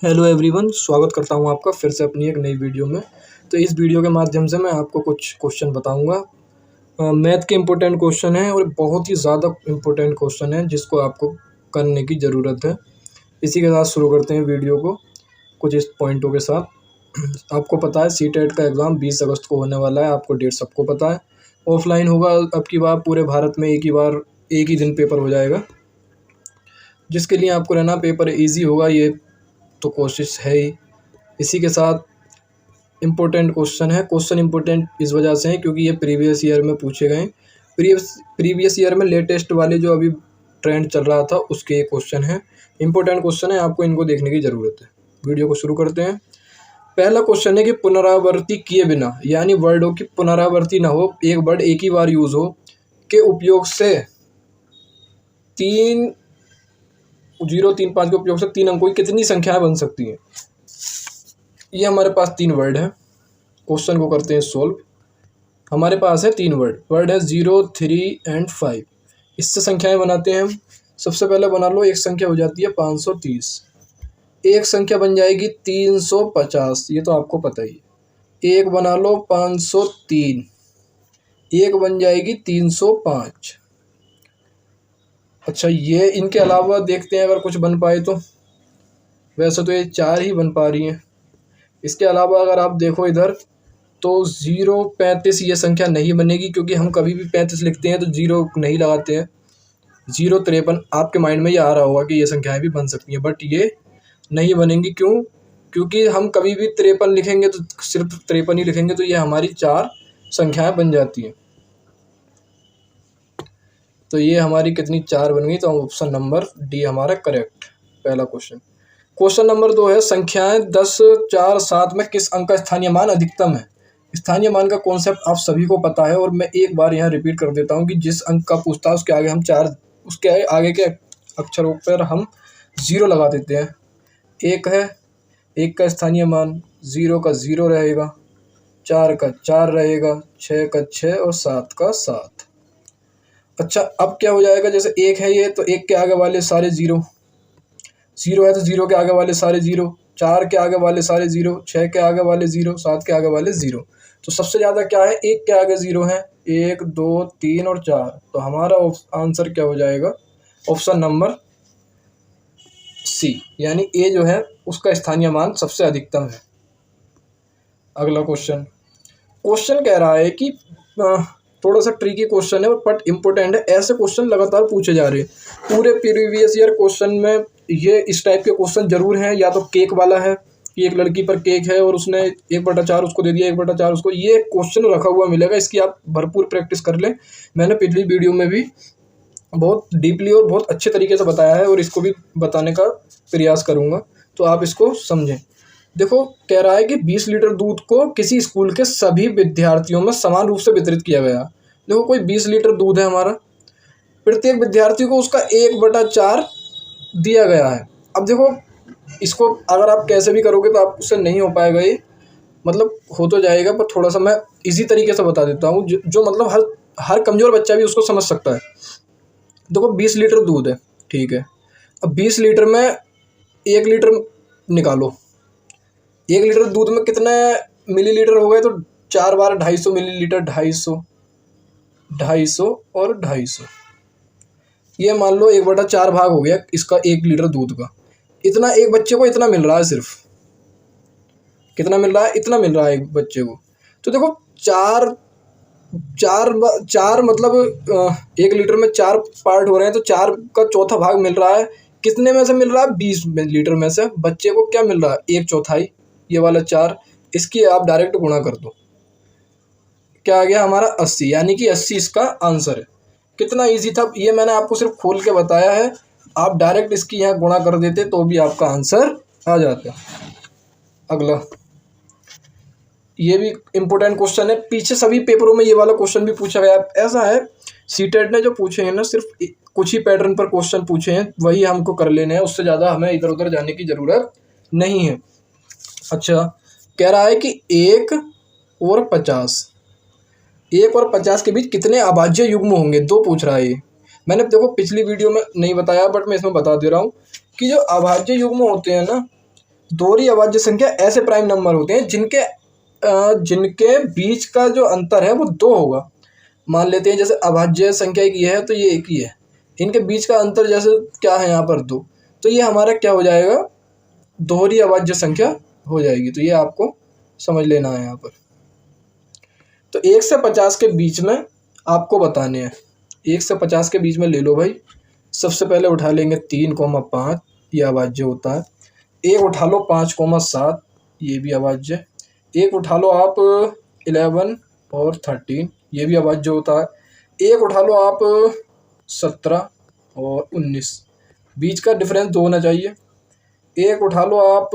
Hello everyone, स्वागत करता हूं आपका फिर से अपनी एक नई वीडियो में। तो इस वीडियो के माध्यम से मैं आपको कुछ क्वेश्चन बताऊंगा। मैथ के इम्पोर्टेंट क्वेश्चन हैं और बहुत ही ज़्यादा इम्पोर्टेंट क्वेश्चन है जिसको आपको करने की ज़रूरत है। इसी के साथ शुरू करते हैं वीडियो को कुछ इस पॉइंटों के साथ। आपको पता है सीटेट का एग्ज़ाम 20 अगस्त को होने वाला है, आपको डेट सबको पता है। ऑफलाइन होगा अब की बार, पूरे भारत में एक ही दिन पेपर हो जाएगा, जिसके लिए आपको रहना पेपर ईजी होगा, ये तो कोशिश है ही। इसी के साथ इम्पोर्टेंट क्वेश्चन है। क्वेश्चन इम्पोर्टेंट इस वजह से है क्योंकि ये प्रीवियस ईयर में पूछे गए। प्रीवियस ईयर में लेटेस्ट वाले जो अभी ट्रेंड चल रहा था उसके ये क्वेश्चन है। इम्पोर्टेंट क्वेश्चन है, आपको इनको देखने की ज़रूरत है। वीडियो को शुरू करते हैं। पहला क्वेश्चन है कि पुनरावृत्ति किए बिना, यानी वर्डों की पुनरावृत्ति ना हो, एक वर्ड एक ही बार यूज़ हो, के उपयोग से 3 0 3 5 के उपयोग से 3 अंकों की कितनी संख्याएं बन सकती हैं। ये हमारे पास 3 वर्ड है। क्वेश्चन को करते हैं सोल्व। हमारे पास है 3 वर्ड है 0 3 एंड 5। इससे संख्याएं बनाते हैं हम। सबसे पहले बना लो, एक संख्या हो जाती है 530, एक संख्या बन जाएगी 350, ये तो आपको पता ही है। एक बना लो 503, एक बन जाएगी 305। अच्छा, ये इनके अलावा देखते हैं अगर कुछ बन पाए तो। वैसे तो ये 4 ही बन पा रही हैं। इसके अलावा अगर आप देखो इधर तो 0 35 ये संख्या नहीं बनेगी, क्योंकि हम कभी भी 35 लिखते हैं तो 0 नहीं लगाते हैं। 0 53 आपके माइंड में ये आ रहा होगा कि ये संख्याएं भी बन सकती हैं, बट ये नहीं बनेंगी। क्यों? क्योंकि हम कभी भी 53 लिखेंगे तो सिर्फ 53 ही लिखेंगे, तो ये हमारी 4 संख्याएं बन जाती हैं। तो ये हमारी कितनी 4 बन गई, तो ऑप्शन नंबर डी हमारा करेक्ट पहला क्वेश्चन। क्वेश्चन नंबर 2 है संख्याएं 10 4 7 में किस अंक का स्थानीय मान अधिकतम है। स्थानीय मान का कॉन्सेप्ट आप सभी को पता है, और मैं एक बार यहाँ रिपीट कर देता हूँ कि जिस अंक का पूछता है उसके आगे हम 4, उसके आगे के अक्षरों पर हम 0 लगा देते हैं। एक है, 1 का स्थानीय मान, 0 का 0 रहेगा, 4 का 4 रहेगा, 6 का 6 और 7 का 7। अच्छा, अब क्या हो जाएगा, जैसे 1 है ये, तो 1 के आगे वाले सारे 0, 0 है तो 0 के आगे वाले सारे 0, 4 के आगे वाले सारे 0, 6 के आगे वाले 0, 7 के आगे वाले 0। तो सबसे ज़्यादा क्या है, 1 के आगे 0 है, 1 2 3 और 4। तो हमारा आंसर क्या हो जाएगा, ऑप्शन नंबर सी, यानी ए जो है उसका स्थानीय मान सबसे अधिकतम है। अगला क्वेश्चन कह रहा है कि थोड़ा सा ट्रिकी क्वेश्चन है बट इम्पोर्टेंट है। ऐसे क्वेश्चन लगातार पूछे जा रहे हैं पूरे प्रीवियस ईयर क्वेश्चन में। ये इस टाइप के क्वेश्चन जरूर हैं। या तो केक वाला है कि एक लड़की पर केक है और उसने 1/4 उसको दे दिया, 1/4 उसको, ये क्वेश्चन रखा हुआ मिलेगा। इसकी आप भरपूर प्रैक्टिस कर लें। मैंने पिछली वीडियो में भी बहुत डीपली और बहुत अच्छे तरीके से बताया है, और इसको भी बताने का प्रयास करूँगा, तो आप इसको समझें। देखो, कह रहा है कि 20 लीटर दूध को किसी स्कूल के सभी विद्यार्थियों में समान रूप से वितरित किया गया। देखो, कोई 20 लीटर दूध है हमारा, प्रत्येक विद्यार्थी को उसका 1/4 दिया गया है। अब देखो, इसको अगर आप कैसे भी करोगे तो आप उससे नहीं हो पाएगा ये, मतलब हो तो जाएगा, पर थोड़ा सा मैं इजी तरीके से बता देता हूँ जो मतलब हर कमज़ोर बच्चा भी उसको समझ सकता है। देखो, 20 लीटर दूध है, ठीक है। अब 20 लीटर में 1 लीटर निकालो। 1 लीटर दूध में कितने मिलीलीटर हो गए, तो 4 बार 250 मिलीलीटर, 250 250 और 250। ये मान लो 1/4 भाग हो गया इसका 1 लीटर दूध का। इतना एक बच्चे को इतना मिल रहा है, सिर्फ कितना मिल रहा है, इतना मिल रहा है एक बच्चे को। तो देखो, चार चार मतलब 1 लीटर में 4 पार्ट हो रहे हैं, तो 4 का चौथा भाग मिल रहा है। कितने में से मिल रहा है, 20 लीटर में से बच्चे को क्या मिल रहा है, 1/4, ये वाला 4। इसकी आप डायरेक्ट गुणा कर दो, क्या आ गया हमारा 80, यानी कि 80 इसका आंसर है। कितना इजी था, ये मैंने आपको सिर्फ खोल के बताया है। आप डायरेक्ट इसकी यहाँ गुणा कर देते तो भी आपका आंसर आ जाता। अगला, ये भी इम्पोर्टेंट क्वेश्चन है, पीछे सभी पेपरों में ये वाला क्वेश्चन भी पूछा गया है। ऐसा है, सीटेट ने जो पूछे हैं ना, सिर्फ कुछ ही पैटर्न पर क्वेश्चन पूछे हैं, वही हमको कर लेने हैं। उससे ज़्यादा हमें इधर उधर जाने की ज़रूरत नहीं है। अच्छा, कह रहा है कि 1 और 50 के बीच कितने अभाज्य युग्म होंगे, 2 पूछ रहा है ये। मैंने देखो पिछली वीडियो में नहीं बताया, बट मैं इसमें बता दे रहा हूँ कि जो अभाज्य युग्म होते हैं ना, दोहरी अभाज्य संख्या ऐसे प्राइम नंबर होते हैं जिनके बीच का जो अंतर है वो 2 होगा। मान लेते हैं जैसे अभाज्य संख्या एक ये है तो ये एक ही है, इनके बीच का अंतर जैसे क्या है यहाँ पर 2, तो ये हमारा क्या हो जाएगा, दोहरी अभाज्य संख्या हो जाएगी। तो ये आपको समझ लेना है यहाँ पर। तो 1 से 50 के बीच में आपको बताने हैं। 1 से 50 के बीच में ले लो भाई। सबसे पहले उठा लेंगे 3,5, ये अभाज्य होता है। एक उठा लो 5,7, ये भी अभाज्य। एक उठा लो आप 11 और 13, ये भी अभाज्य होता है। एक उठा लो आप 17 और 19, बीच का डिफरेंस 2 होना चाहिए। एक उठा लो आप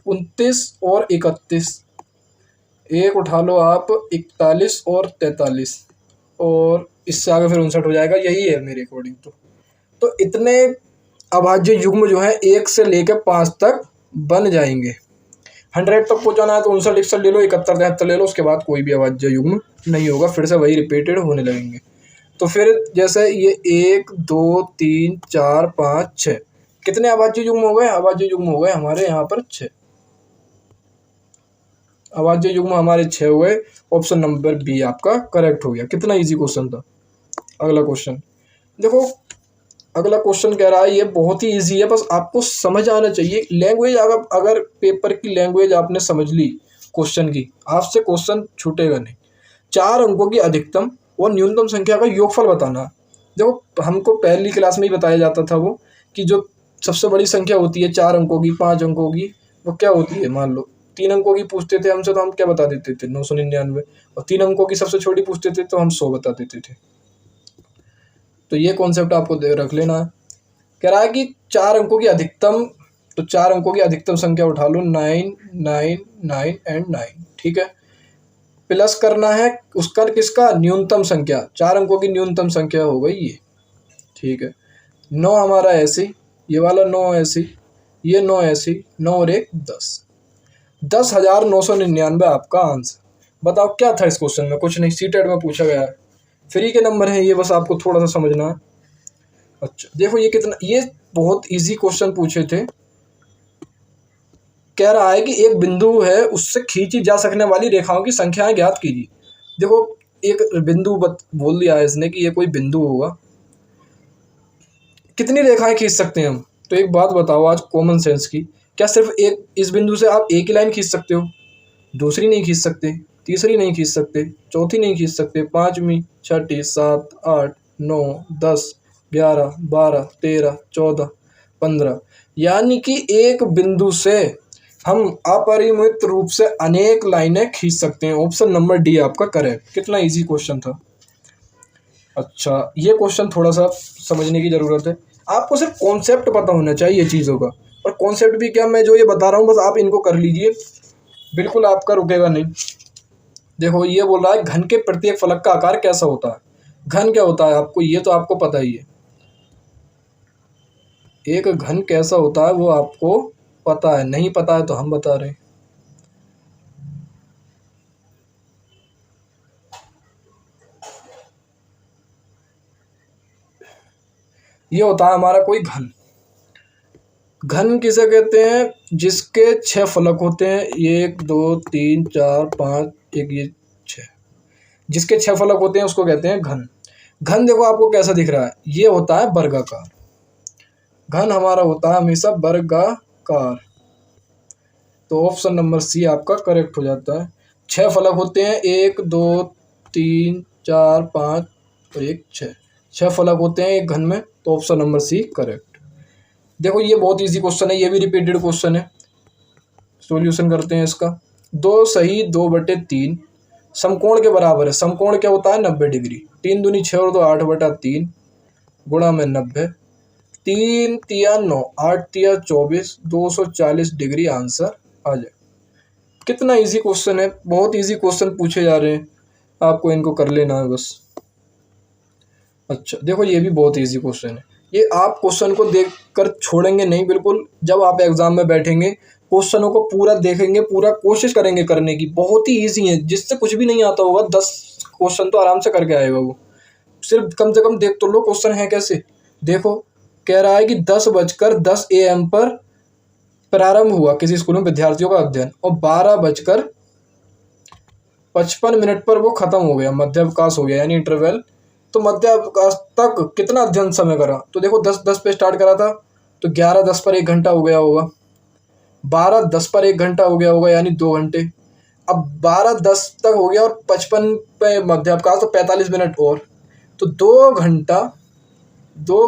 29 और 31, एक उठा लो आप 41 और 43, और इससे आगे फिर 59 हो जाएगा। यही है मेरे अकॉर्डिंग तो इतने अभाज्य युग्म जो है 1 से लेकर 5 तक बन जाएंगे। 100 तक पहुँचाना है तो 59, 61 ले लो, 71, 73 ले लो, उसके बाद कोई भी अभाज्य युग्म नहीं होगा, फिर से वही रिपीटेड होने लगेंगे। तो फिर जैसे ये 1, 2, 3, 4, 5, 6 कितने अभाज्य युग्म हो गए? अभाज्य युग्म हो गए हमारे यहाँ पर 6। अभाज्य युग्म हमारे 6 हुए। ऑप्शन नंबर बी आपका करेक्ट हो गया। कितना इजी क्वेश्चन था। अगला क्वेश्चन देखो, अगला क्वेश्चन कह रहा है, ये बहुत ही इजी है, बस आपको समझ आना चाहिए लैंग्वेज। अगर पेपर की लैंग्वेज आपने समझ ली क्वेश्चन की, आपसे क्वेश्चन छूटेगा नहीं। 4 अंकों की अधिकतम और न्यूनतम संख्या का योगफल बताना। देखो हमको पहली क्लास में ही बताया जाता था वो कि जो सबसे बड़ी संख्या होती है 4 अंकों की, 5 अंकों की, वो क्या होती है। मान लो 3 अंकों की पूछते थे हमसे तो हम क्या बता देते थे, 999, और 3 अंकों की सबसे छोटी पूछते थे तो हम 100 बता देते थे। तो ये कॉन्सेप्ट आपको रख लेना है। कह रहा है कि 4 अंकों की अधिकतम, तो 4 अंकों की अधिकतम संख्या उठा लो 9, 9, 9 एंड 9, ठीक है। प्लस करना है उसका किसका, न्यूनतम संख्या, 4 अंकों की न्यूनतम संख्या हो गई ये, ठीक है। 9 हमारा ऐसे, ये वाला 9 ऐसे, ये 9 ऐसे, 9 और 1 10, 10,999 आपका आंसर। बताओ क्या था इस क्वेश्चन में। कुछ नहीं, सीटेट में पूछा गया है, फ्री के नंबर हैं ये, बस आपको थोड़ा सा समझना है। अच्छा देखो ये कितना, ये बहुत इजी क्वेश्चन पूछे थे। कह रहा है कि एक बिंदु है, उससे खींची जा सकने वाली रेखाओं की संख्याएं ज्ञात कीजिए। देखो एक बिंदु बोल दिया है इसने कि ये कोई बिंदु होगा, कितनी रेखाएं खींच सकते हैं हम। तो एक बात बताओ आज कॉमन सेंस की, क्या सिर्फ एक इस बिंदु से आप एक ही लाइन खींच सकते हो, दूसरी नहीं खींच सकते, तीसरी नहीं खींच सकते, चौथी नहीं खींच सकते, 5वीं, 6ठी, 7, 8, 9, 10, 11, 12, 13, 14, 15, यानी कि एक बिंदु से हम अपरिमित रूप से अनेक लाइनें खींच सकते हैं। ऑप्शन नंबर डी आपका करेक्ट। कितना इजी क्वेश्चन था। अच्छा ये क्वेश्चन थोड़ा सा समझने की ज़रूरत है, आपको सिर्फ कॉन्सेप्ट पता होना चाहिए चीज़ों का। और कॉन्सेप्ट भी क्या, मैं जो ये बता रहा हूँ बस आप इनको कर लीजिए, बिल्कुल आपका रुकेगा नहीं। देखो ये बोल रहा है घन के प्रत्येक फलक का आकार कैसा होता है। घन क्या होता है आपको, ये तो आपको पता ही है। एक घन कैसा होता है वो आपको पता है, नहीं पता है तो हम बता रहे हैं। ये होता है हमारा कोई घन। घन किसे कहते हैं, जिसके 6 फलक होते हैं, 1, 2, 3, 4, 5, एक ये 6, जिसके 6 फलक होते हैं उसको कहते हैं घन। घन देखो आपको कैसा दिख रहा है, ये होता है वर्गाकार। घन हमारा होता है हमेशा वर्गाकार। तो ऑप्शन नंबर सी आपका करेक्ट हो जाता है। 6 फलक होते हैं, 1, 2, 3, 4, 5 और 1, 6, 6 फलक होते हैं एक घन में, तो ऑप्शन नंबर सी करेक्ट। देखो ये बहुत इजी क्वेश्चन है, ये भी रिपीटेड क्वेश्चन है। सॉल्यूशन करते हैं इसका। 2 सही 2/3 समकोण के बराबर है। समकोण क्या होता है, 90 डिग्री। 3 दूनी 6 और 2 8/3 गुणा में 90, 3 तिया 9, 8 तिया 24, 240 डिग्री आंसर आ जाए। कितना इजी क्वेश्चन है, बहुत इजी क्वेश्चन पूछे जा रहे हैं, आपको इनको कर लेना है बस। अच्छा देखो ये भी बहुत इजी क्वेश्चन है, ये आप क्वेश्चन को देखकर छोड़ेंगे नहीं बिल्कुल। जब आप एग्जाम में बैठेंगे क्वेश्चनों को पूरा देखेंगे, पूरा कोशिश करेंगे करने की। बहुत ही इजी है, जिससे कुछ भी नहीं आता होगा 10 क्वेश्चन तो आराम से करके आएगा वो। सिर्फ कम से कम देख तो लो क्वेश्चन है कैसे। देखो कह रहा है कि 10:10 AM पर प्रारंभ हुआ किसी स्कूल में विद्यार्थियों का अध्ययन और 12:55 पर वो खत्म हो गया, मध्यावकाश हो गया यानी इंटरवल। तो मध्यावकाश तक कितना अध्ययन समय करा? तो देखो 10:10 पे स्टार्ट करा था तो 11:10 पर 1 घंटा हो गया होगा, 12:10 पर 1 घंटा हो गया होगा यानी 2 घंटे। अब 12:10 तक हो गया और 55 पे मध्यावकाश, तो 45 मिनट और, तो 2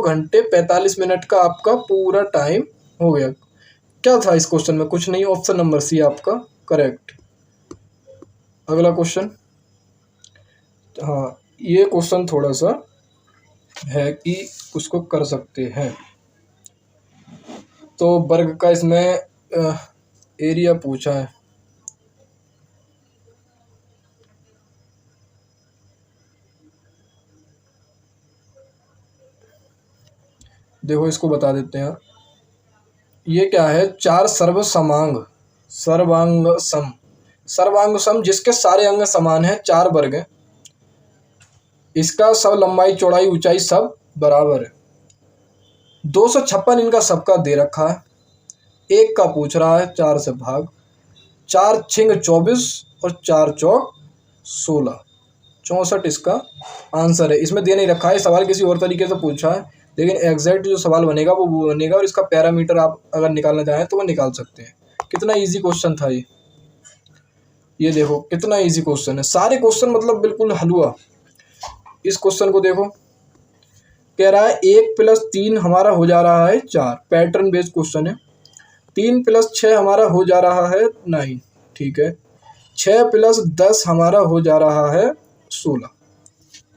घंटे 45 मिनट का आपका पूरा टाइम हो गया। क्या था इस क्वेश्चन में? कुछ नहीं, ऑप्शन नंबर सी आपका करेक्ट। अगला क्वेश्चन, हाँ ये क्वेश्चन थोड़ा सा है कि उसको कर सकते हैं। तो वर्ग का इसमें एरिया पूछा है। देखो इसको बता देते हैं। ये क्या है? 4 सर्वांग सम जिसके सारे अंग समान हैं, 4 वर्ग हैं। इसका सब लंबाई चौड़ाई ऊंचाई सब बराबर है। 256 इनका सबका दे रखा है। 1 का पूछ रहा है, 4 से भाग, 4 छिंग 24 और 4 चौक 16, 64 इसका आंसर है। इसमें दे नहीं रखा है, सवाल किसी और तरीके से पूछा है, लेकिन एग्जैक्ट जो सवाल बनेगा वो बनेगा और इसका पैरामीटर आप अगर निकालना चाहें तो वो निकाल सकते हैं। कितना इजी क्वेश्चन था ये देखो कितना इजी क्वेश्चन है। सारे क्वेश्चन मतलब बिल्कुल हलवा। इस क्वेश्चन को देखो, कह रहा है 1 + 3 हमारा हो जा रहा है 4, पैटर्न बेस्ड क्वेश्चन है। 3 + 6 हमारा हो जा रहा है 9, ठीक है। 6 + 10 हमारा हो जा रहा है 16।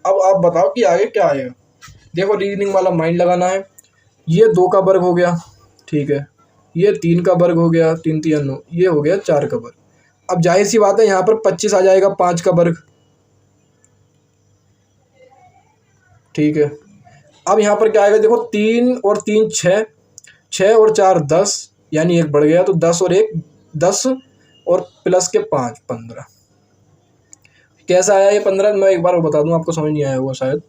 अब आप बताओ कि आगे क्या आएगा। देखो रीजनिंग वाला माइंड लगाना है। ये 2 का वर्ग हो गया, ठीक है। ये 3 का वर्ग हो गया, 3 3 9, ये हो गया 4 का वर्ग। अब जाहिर सी बात है यहाँ पर 25 आ जाएगा, 5 का वर्ग, ठीक है। अब यहाँ पर क्या आएगा? देखो 3 और 3 6, 6 और 4 10 यानी 1 बढ़ गया, तो 10 और 1 10 और प्लस के 5 15। कैसा आया ये 15? मैं एक बार बता दूं, आपको समझ नहीं आया होगा शायद।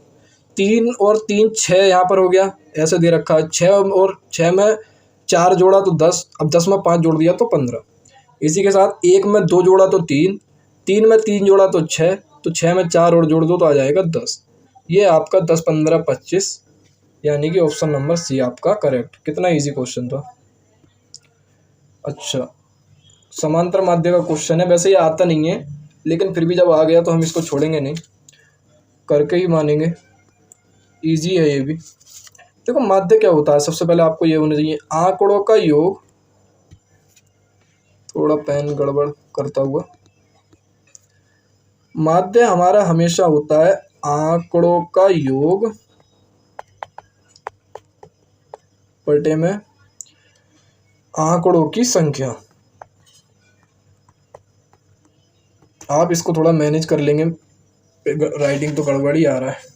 3 और 3 6 यहाँ पर हो गया, ऐसे दे रखा है। 6 और 6 में 4 जोड़ा तो 10, अब 10 में 5 जोड़ दिया तो 15। इसी के साथ 1 में 2 जोड़ा तो 3, 3 में 3 जोड़ा तो 6, तो 6 में 4 और जोड़ दो तो आ जाएगा 10। ये आपका 10 15 25 यानी कि ऑप्शन नंबर सी आपका करेक्ट। कितना इजी क्वेश्चन था। अच्छा, समांतर माध्य का क्वेश्चन है। वैसे ये आता नहीं है, लेकिन फिर भी जब आ गया तो हम इसको छोड़ेंगे नहीं, करके ही मानेंगे। इजी है ये भी। देखो माध्य क्या होता है, सबसे पहले आपको ये होना चाहिए आंकड़ों का योग। थोड़ा पेन गड़बड़ करता हुआ। माध्य हमारा हमेशा होता है आंकड़ों का योग बटे में आंकड़ों की संख्या। आप इसको थोड़ा मैनेज कर लेंगे, राइटिंग तो गड़बड़ ही आ रहा है।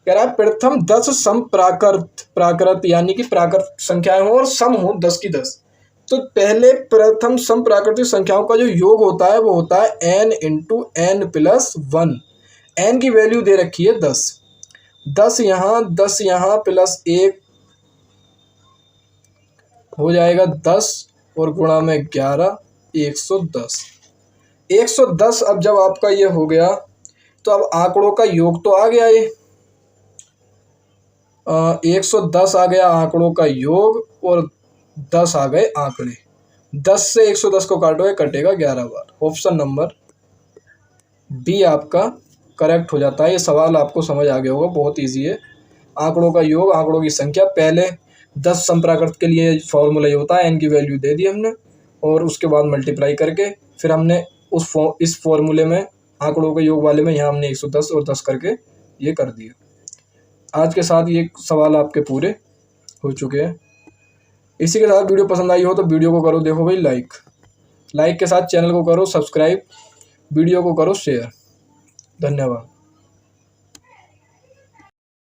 कह रहा है प्रथम 10 सम प्राकृत यानी कि प्राकृत संख्याएं हो और सम हो 10 की 10। तो पहले प्रथम सम प्राकृतिक संख्याओं का जो योग होता है वो होता है n × n + 1। n की वैल्यू दे रखी है 10, 10 यहाँ प्लस 1 हो जाएगा 10 और गुणा में 11, 110। 110 अब जब आपका ये हो गया तो अब आंकड़ों का योग तो आ गया, ये 110 आ गया आंकड़ों का योग और 10 आ गए आंकड़े। 10 से 110 को काटोगे कटेगा 11 बार। ऑप्शन नंबर बी आपका करेक्ट हो जाता है। ये सवाल आपको समझ आ गया होगा, बहुत इजी है। आंकड़ों का योग, आंकड़ों की संख्या, पहले 10 संप्राकृत के लिए फॉर्मूला ये होता है, n की वैल्यू दे दी हमने और उसके बाद मल्टीप्लाई करके फिर हमने इस फॉर्मूले में आंकड़ों के योग वाले में यहाँ हमने 110 और 10 करके ये कर दिया। आज के साथ ये सवाल आपके पूरे हो चुके हैं। इसी के साथ वीडियो पसंद आई हो तो वीडियो को करो देखो भाई लाइक के साथ चैनल को करो सब्सक्राइब, वीडियो को करो शेयर। धन्यवाद।